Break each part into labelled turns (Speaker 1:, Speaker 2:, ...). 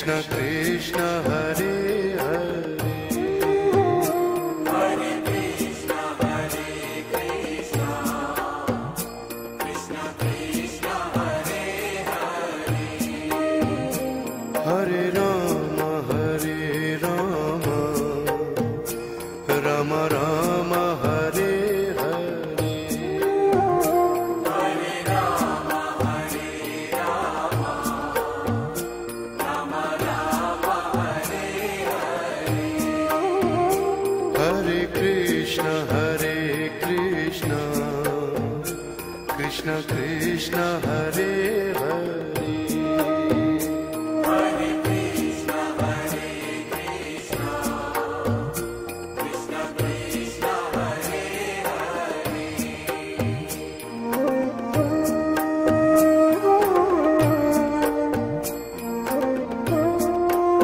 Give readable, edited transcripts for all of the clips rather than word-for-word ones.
Speaker 1: Krishna Krishna Hare Hare
Speaker 2: Hare Krishna Krishna Krishna Hare Hare
Speaker 1: Hare Rama Rama Rama Hare Hare
Speaker 2: Hare Rama Rama Rama Hare Hare
Speaker 1: Hare Krishna Krishna Krishna Hare Hare
Speaker 2: Hare Krishna Krishna Krishna Hare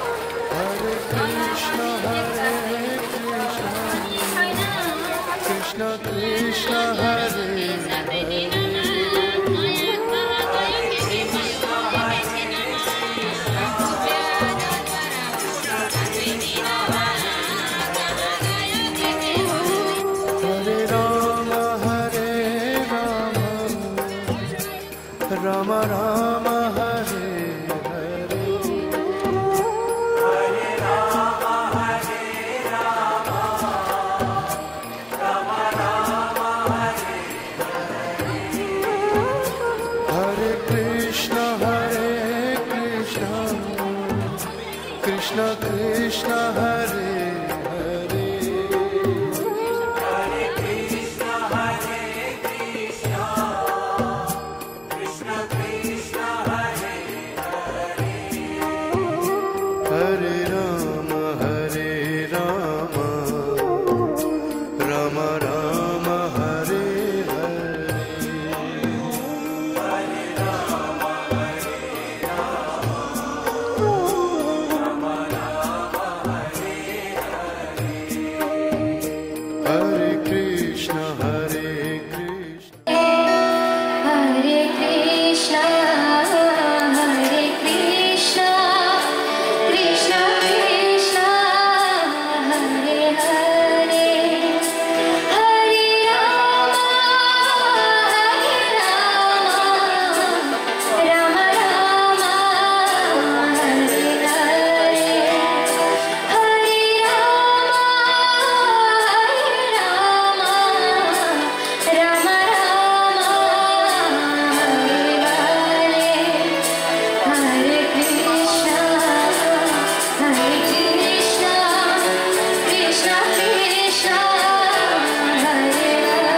Speaker 2: Hare
Speaker 1: Krishna Krishna Hare Hare Rama Rama Rama Hare Hare
Speaker 2: Hare Rama Rama Rama Hare
Speaker 1: Hare Krishna Krishna Krishna Hare Hare
Speaker 2: Hare Krishna Krishna Krishna Hare Hare
Speaker 1: Hare Rama Rama Rama Hare Hare
Speaker 2: Hare Rama
Speaker 1: Hare Krishna Krishna
Speaker 3: Hare Krishna Krishna Krishna Hare Hare Hare Rama Rama Rama Hare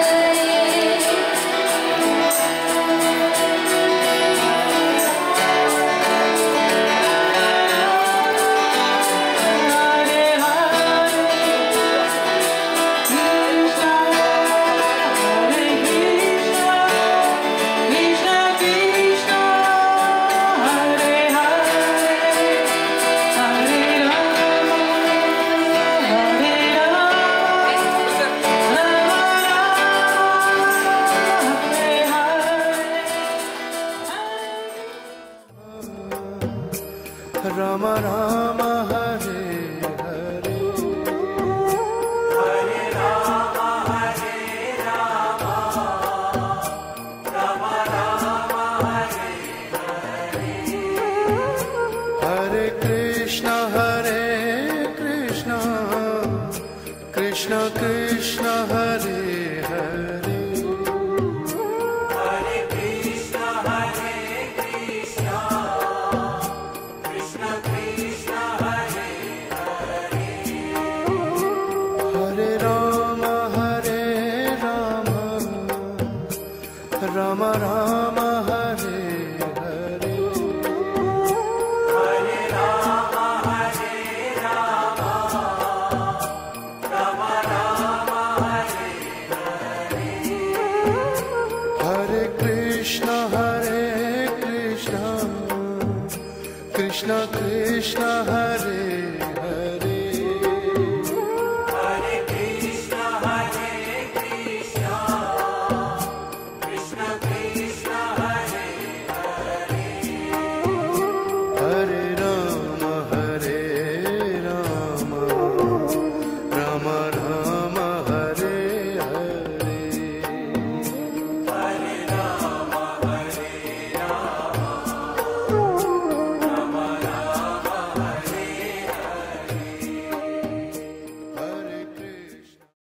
Speaker 3: Hare Hare Rama Hare Krishna Krishna Krishna Hare
Speaker 1: Rama Rama Hare Hare
Speaker 2: Hare Rama Rama Rama Hare
Speaker 1: Hare Krishna Krishna Krishna Hare Hare
Speaker 2: Hare Krishna Krishna Krishna Hare
Speaker 1: Hare Rama Rama Rama Hare Hare Krishna Krishna Hare